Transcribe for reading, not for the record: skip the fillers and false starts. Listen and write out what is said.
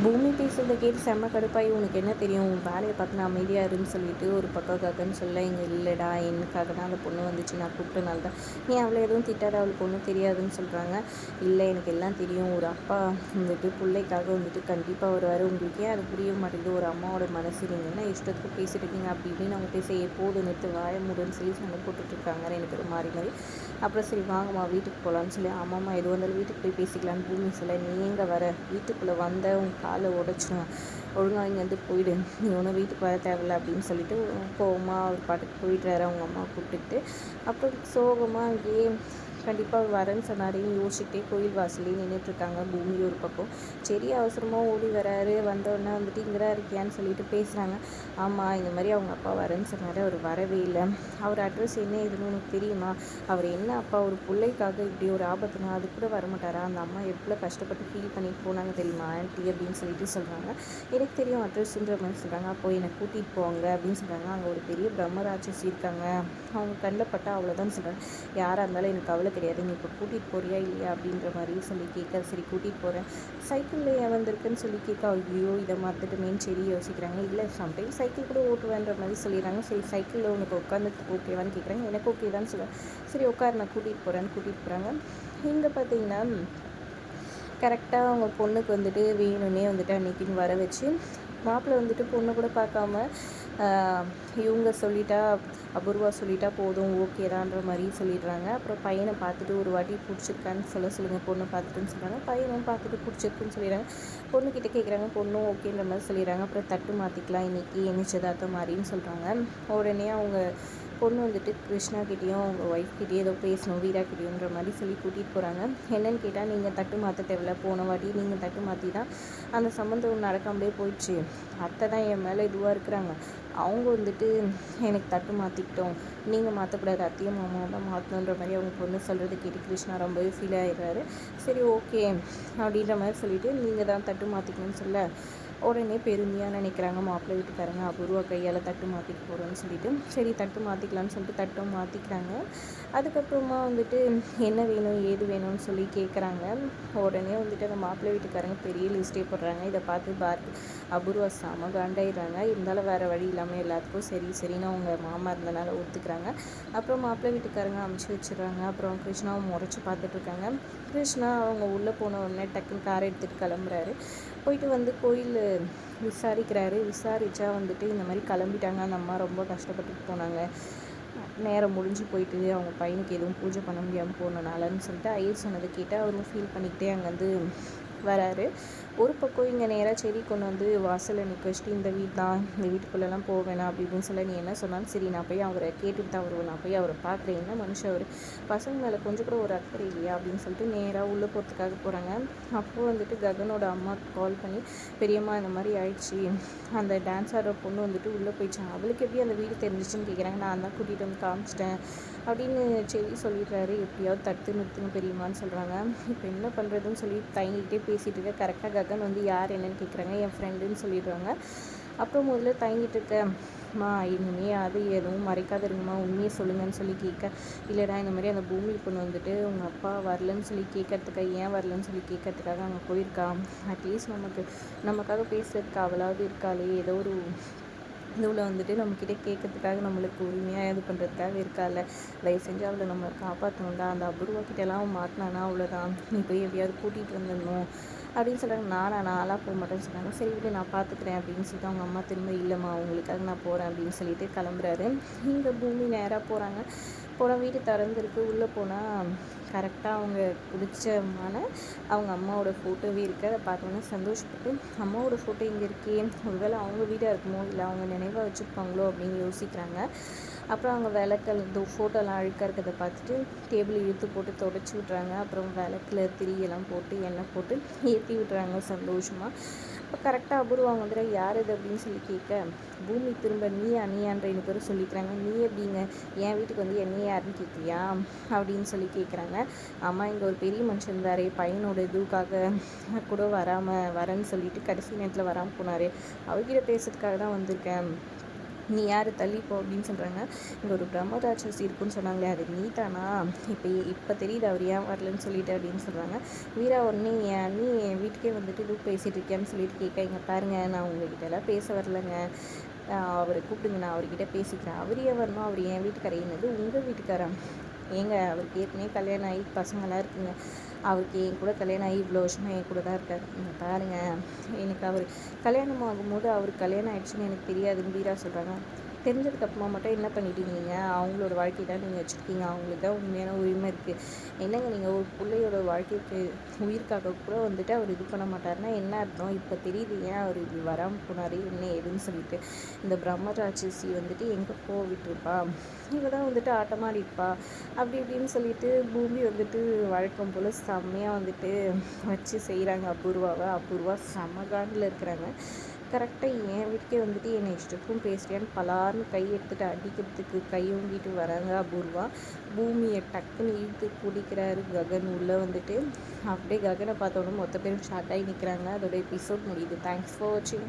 பூமி பேசுறத கேட்டு செம்ம கடுப்பாகி உனக்கு என்ன தெரியும், உன் வேலையை பார்த்து நான் அமைதியாக இருன்னு சொல்லிட்டு ஒரு பக்கம் கக்கன்னு சொல்ல, இங்கே இல்லைடா எனக்காக தான் அந்த பொண்ணு வந்துச்சு, நான் கூப்பிட்டனால தான், நீ அவளை எதுவும் திட்டாத, அவளுக்கு ஒன்றும் தெரியாதுன்னு சொல்கிறாங்க. இல்லை எனக்கு எல்லாம் தெரியும், ஒரு அப்பா வந்துட்டு பிள்ளைக்காக வந்துட்டு கண்டிப்பாக வருவார், உங்களுக்கு ஏன் அது புரிய மாட்டேங்குது, ஒரு அம்மாவோட மனசு, நீங்கள் என்ன இஷ்டத்துக்கு பேசிட்டு இருக்கீங்க அப்படி இப்படின்னு அவங்க பேச எப்போது நிறுத்து வாய மூடுன்னு சொல்லி சண்டை போட்டுட்ருக்காங்க எனக்கு ஒரு மாறி மாதிரி. அப்புறம் சரி வாங்கம்மா வீட்டுக்கு போகலான்னு சொல்லி, ஆமாம்மா எது வந்தாலும் வீட்டுக்கு போய் பேசிக்கலான்னு பூமி சொல்ல, நீ எங்கே வர, வீட்டுக்குள்ளே வந்த உன் காலை உடச்சிடும், ஒழுங்காக இங்கேருந்து போயிடு, நீ ஒன்றும் வீட்டுக்கு வர தேவையில்ல அப்படின்னு சொல்லிட்டு கோவமாக அவர் பாட்டுக்கு போயிட்டுறாரு அவங்க அம்மாவை கூப்பிட்டுட்டு. அப்புறம் சோகமாக அங்கேயே கண்டிப்பாக வரேன்னு சொன்னாரையும் யோசிச்சுட்டே கோயில் வாசலே நின்றுட்டுருக்காங்க பூமி ஒரு பக்கம். சரி அவசரமாக ஓடி வராரு, வந்தோடனே வந்துட்டு இங்கே தான் இருக்கியான்னு சொல்லிட்டு பேசுகிறாங்க. ஆமாம் இந்த மாதிரி அவங்க அப்பா வரேன்னு சொன்னார், அவர் வரவே இல்லை, அவர் அட்ரஸ் என்ன ஏதுன்னு உனக்கு தெரியுமா, அவர் என்ன அப்பா ஒரு பிள்ளைக்காக இப்படி ஒரு ஆபத்துனா அது கூட வரமாட்டாரா, அந்த அம்மா எவ்வளோ கஷ்டப்பட்டு ஃபீல் பண்ணிட்டு போனாங்க தெரியுமா ஆன்ட்டி அப்படின்னு சொல்லிட்டு சொல்கிறாங்க. எனக்கு தெரியும் அட்ரஸ்ன்ற மாதிரி சொல்கிறாங்க. அப்போ என்னை கூட்டிகிட்டு போவாங்க அப்படின்னு சொல்கிறாங்க. அங்கே ஒரு பெரிய பிரம்மராட்சசி இருக்காங்க, அவங்க கண்ணில் பட்டால் அவ்வளோதான் சொல்கிறாங்க. யாராக இருந்தாலும் எனக்கு கவலை கிடையாது, நீ இப்போ கூட்டிகிட்டு போறியா இல்லையா அப்படின்ற மாதிரி சொல்லி கேட்க, சரி கூட்டிகிட்டு போகிறேன், சைக்கிளில் ஏன் வந்திருக்குன்னு சொல்லி கேட்க, ஐயோ இதை மாற்றிட்டுமேன்னு சரி யோசிக்கிறாங்க. இல்லை சம்டைம் சைக்கிள் கூட ஓட்டுவேன்ற மாதிரி சொல்லிடுறாங்க. சரி சைக்கிளில் உனக்கு உட்காந்துட்டு ஓகேவான்னு கேட்குறாங்க. எனக்கு ஓகே தான் சொல்லுவேன். சரி உட்காரு நான் கூட்டிகிட்டு போகிறேன்னு கூட்டிகிட்டு போகிறாங்க. இங்கே பார்த்தீங்கன்னா கரெக்டாக அவங்க பொண்ணுக்கு வந்துட்டு வேணும்னே வந்துட்டு அன்றைக்கின்னு வர வச்சு, மாப்பிள்ளை வந்துட்டு பொண்ணை கூட பார்க்காம இவங்க சொல்லிட்டா, அபூர்வா சொல்லிட்டா போதும் ஓகே தான்ற மாதிரி சொல்லிடுறாங்க. அப்புறம் பையனை பார்த்துட்டு ஒரு வாட்டி பிடிச்சிருக்கான்னு சொல்லுங்கள், பொண்ணை பார்த்துட்டுன்னு சொல்கிறாங்க. பையனும் பார்த்துட்டு பிடிச்சிருக்குன்னு சொல்லிடுறாங்க. பொண்ணுக்கிட்ட கேட்குறாங்க, பொண்ணும் ஓகேன்ற மாதிரி சொல்லிடுறாங்க. அப்புறம் தட்டு மாற்றிக்கலாம் இன்றைக்கி நிச்சயதார்த்தம் மாதிரின்னு சொல்கிறாங்க. உடனே அவங்க பொண்ணு வந்துட்டு கிருஷ்ணாக்கிட்டேயும் அவங்க ஒய்ஃப்கிட்டேயும் ஏதோ பேசணும் வீராக்கிட்டேயுன்ற மாதிரி சொல்லி கூட்டிகிட்டு போகிறாங்க. என்னென்னு கேட்டால், நீங்கள் தட்டு மாற்ற தேவையில்ல, போன வாட்டி நீங்கள் தட்டு மாற்றி தான் அந்த சம்மந்தம் நடக்காமலே போயிடுச்சு, அத்தை தான் என் மேலே இதுவாக இருக்கிறாங்க, அவங்க வந்துட்டு எனக்கு தட்டு மாற்றிக்கிட்டோம், நீங்கள் மாற்றக்கூடாது, அத்தையும் மாமாவை தான் மாற்றணுன்ற மாதிரி அவங்க பொண்ணு சொல்கிறது கேட்டு கிருஷ்ணா ரொம்பவே ஃபீல் ஆகிடுறாரு. சரி ஓகே அப்படின்ற மாதிரி சொல்லிவிட்டு நீங்கள் தான் தட்டு மாற்றிக்கணும்னு சொல்ல, உடனே பெருமையாக நினைக்கிறாங்க மாப்பிள்ளை வீட்டுக்காரங்க, அபூர்வா கையால் தட்டு மாற்றிக்க போகிறோன்னு சொல்லிட்டு. சரி தட்டு மாற்றிக்கலான்னு சொல்லிட்டு தட்டும் மாற்றிக்கிறாங்க. அதுக்கப்புறமா வந்துட்டு என்ன வேணும் ஏது வேணும்னு சொல்லி கேட்குறாங்க. உடனே வந்துட்டு அந்த மாப்பிள்ளை வீட்டுக்காரங்க பெரிய லிஸ்ட்டே போடுறாங்க. இதை பார்த்து அபூர்வா செம காண்டாயிடுறாங்க. இருந்தாலும் வேறு வழி இல்லாமல் எல்லாத்துக்கும் சரி சரின்னு அவங்க மாமா இருந்தனால ஒத்துக்கிறாங்க. அப்புறம் மாப்பிள்ளை வீட்டுக்காரங்க அமுச்சு வச்சிடுறாங்க. அப்புறம் கிருஷ்ணாவை முறைச்சி பார்த்துட்ருக்காங்க. கிருஷ்ணா அவங்க உள்ளே போன உடனே டக்குன்னு காரை எடுத்துகிட்டு கிளம்புறாரு. போயிட்டு வந்து கோயில் விசாரிக்கிறாரு. விசாரித்தா வந்துட்டு இந்த மாதிரி கிளம்பிட்டாங்க, அந்த அம்மா ரொம்ப கஷ்டப்பட்டுட்டு போனாங்க, நேரம் முடிஞ்சு போயிட்டு அவங்க பையனுக்கு எதுவும் பூஜை பண்ண முடியாமல் போனனாலன்னு சொல்லிட்டு ஐயர் சொன்னதை கேட்டு அவரும் ஃபீல் பண்ணிக்கிட்டே அங்கேருந்து வராரு. ஒரு பக்கம் இங்கே நேராக செடி கொண்டு வந்து வாசலில் நிற்க வச்சுட்டு, இந்த வீடு தான், இந்த வீட்டுக்குள்ளெல்லாம் போக வேணாம் அப்படி இப்படின்னு சொல்ல, நீ என்ன சொன்னாலும் சரி நான் போய் அவரை கேட்டுட்டு தான் வருவேன், நான் போய் அவரை பார்க்குறேன், என்ன மனுஷன் அவர், பசங்க மேலே கொஞ்சம் கூட ஒரு அக்கறை இல்லையா அப்படின்னு சொல்லிட்டு நேராக உள்ளே போகிறதுக்காக போகிறாங்க. அப்போது வந்துட்டு ககனோட அம்மாவுக்கு கால் பண்ணி, பெரியம்மா இந்த மாதிரி ஆயிடுச்சு, அந்த டான்ஸ் ஆடுற பொண்ணு வந்துட்டு உள்ளே போயிடுச்சு, அவளுக்கு எப்படி அந்த வீடு தெரிஞ்சிச்சுன்னு கேட்குறாங்க. நான் தான் கூட்டிகிட்டு வந்து காமிச்சிட்டேன் அப்படின்னு செடி சொல்லிடுறாரு. எப்படியாவது தடுத்து நிறுத்துங்க பெரியம்மான்னு சொல்கிறாங்க. இப்போ என்ன பண்ணுறதுன்னு சொல்லி தயங்கிக்கிட்டே பேசிகிட்டு இருக்க, கரெக்டாக ககன் வந்து யார் என்னன்னு கேட்குறாங்க. என் ஃப்ரெண்டுன்னு சொல்லிடுறாங்க. அப்புறம் முதல்ல தயங்கிட்டு இருக்கேம்மா, இனிமே அது எதுவும் மறைக்காத இருங்கம்மா, உண்மையை சொல்லுங்கன்னு சொல்லி கேட்க, இல்லைடா இந்த மாதிரி அந்த பூமி பொண்ணு வந்துட்டு உங்கள் அப்பா வரலன்னு சொல்லி கேட்கறதுக்காக, ஏன் வரலன்னு சொல்லி கேட்கறதுக்காக அங்கே போயிருக்கா, அட்லீஸ்ட் நமக்காக பேசுகிறதுக்கு அவளாவது இருக்காளே, ஏதோ ஒரு இதுவில் வந்துட்டு நம்மக்கிட்ட கேட்கறதுக்காக, நம்மளுக்கு உரிமையாக இது பண்ணுறதுக்காக இருக்கால, தயவு செஞ்சு அவளை நம்ம காப்பாற்றணும்டா, அந்த அபூர்வா கிட்டலாம் மாட்டினானா அவ்வளோதான், நீ போய் எப்படியாவது கூட்டிகிட்டு வந்துடணும் அப்படின்னு சொல்கிறாங்க. நான்லாம் போக மாட்டேன்னு சொல்கிறாங்க. சரி விட்டு நான் பார்த்துக்குறேன் அப்படின்னு சொல்லிட்டு அவங்க அம்மா திரும்ப, இல்லைம்மா உங்களுக்காக நான் போகிறேன் அப்படின்னு சொல்லிட்டு கிளம்புறாரு. இங்கே பூமி நேராக போகிறாங்க. போனால் வீடு திறந்துருக்கு. உள்ளே போனால் கரெக்டாக அவங்க பிடிச்சமான அவங்க அம்மாவோட ஃபோட்டோவே இருக்குது. அதை பார்த்தோன்னே சந்தோஷப்பட்டு, அம்மாவோட ஃபோட்டோ இங்கே இருக்கே, ஒருவேளை அவங்க வீடாக இருக்குமோ இல்லை அவங்க நினைவாக வச்சுருப்பாங்களோ அப்படின்னு யோசிக்கிறாங்க. அப்புறம் அவங்க விளக்கல் இந்த ஃபோட்டோலாம் அழுக்காக இருக்கிறத பார்த்துட்டு டேபிள் இழுத்து போட்டு தொடச்சி விட்றாங்க. அப்புறம் விளக்கில் திரியெல்லாம் போட்டு எண்ணெய் போட்டு ஏற்றி விட்றாங்க சந்தோஷமாக. இப்போ கரெக்டாக அபூர்வா வந்துட்டு யார் இது அப்படின்னு சொல்லி கேட்க, பூமி திரும்ப நீயான்ற 2 பேரும் சொல்லிக்கிறாங்க. நீ எப்படிங்க என் வீட்டுக்கு வந்து என்னையே யாருன்னு கேட்குறியா அப்படின்னு சொல்லி கேட்குறாங்க. ஆமாம் இங்கே ஒரு பெரிய மனுஷன் இருந்தார், பையனோட இதுக்காக கூட வரேன்னு சொல்லிட்டு கடைசி நேரத்தில் வராமல் போனார், அவர்கிட்ட பேசுறதுக்காக தான் வந்திருக்கேன் நீ யார் தள்ளிப்போ அப்படின்னு சொல்கிறாங்க. இங்கே ஒரு பிரம்ம ராட்சசி இருக்குன்னு சொன்னாங்களே அது நீ தானா, இப்போ தெரியுது அவர் ஏன் வரலன்னு சொல்லிட்டு அப்படின்னு சொல்கிறாங்க. வீரா உடனே என் அண்ணி என் வீட்டுக்கே வந்துட்டு இது பேசிகிட்டு இருக்கேன்னு சொல்லிட்டு கேட்க, இங்கே பாருங்கள் நான் உங்ககிட்ட எல்லாம் பேச வரலைங்க, அவரை கூப்பிடுங்க நான் அவர்கிட்ட பேசிக்கிறேன். அவர் ஏன் வரணும், அவர் என் வீட்டுக்காரர், என்னது உங்கள் வீட்டுக்காரா, ஏங்க அவருக்கு ஏற்கனவே கல்யாணம் ஆகி பசங்களாம் இருக்குங்க, அவருக்கு என் கூட கல்யாணம் ஆகி இவ்வளோ வருஷமாக என் கூட தான் இருக்கார். நீங்கள் பாருங்கள் எனக்கு அவர் கல்யாணம் ஆகும்போது அவருக்கு கல்யாணம் ஆகிடுச்சுன்னு எனக்கு தெரியாதுன்னு வீரா சொல்கிறாங்க. தெரிஞ்சதுக்கப்புறமா மட்டும் என்ன பண்ணிட்டீங்க, அவங்களோட வாழ்க்கை தான் நீங்கள் வச்சுருக்கீங்க, அவங்களுக்கு தான் உண்மையான உரிமை இருக்குது. என்னங்க நீங்கள் ஒரு பிள்ளையோட வாழ்க்கைக்கு உயிர்க்காக கூட வந்துட்டு அவர் இது பண்ண மாட்டாருன்னா என்ன அர்த்தம், இப்போ தெரியுது ஏன் அவர் இப்படி வராமல் போனார் என்ன ஏதுன்னு சொல்லிட்டு. இந்த பிரம்ம ராட்சசி வந்துட்டு எங்கே விட்டுருப்பா, இவ தான் வந்துட்டு ஆட்டமாடிப்பா அப்படி இப்படின்னு சொல்லிட்டு பூமி வந்துட்டு வழக்கம் போல் செம்மையாக வந்துட்டு வச்சு செய்கிறாங்க அபூர்வா செம்ம காண்டில் இருக்கிறாங்க. கரெக்டாக என் வீட்டுக்கே வந்துட்டு என்னை இஷ்டத்துக்கும் பேசுகிறேன்னு பலார்னு கை எடுத்துகிட்டு அடிக்கிறதுக்கு கை ஓங்கிட்டு வராங்க அபூர்வா. பூமியை டக்குன்னு இழுத்து பிடிக்கிறாரு ககன் உள்ளே வந்துட்டு. அப்படியே ககனை பார்த்தோன்னே மொத்த பேரும் ஷார்ட் ஆகி நிற்கிறாங்க. அதோட எபிசோட் முடியுது. தேங்க்ஸ் ஃபார் வாட்சிங்.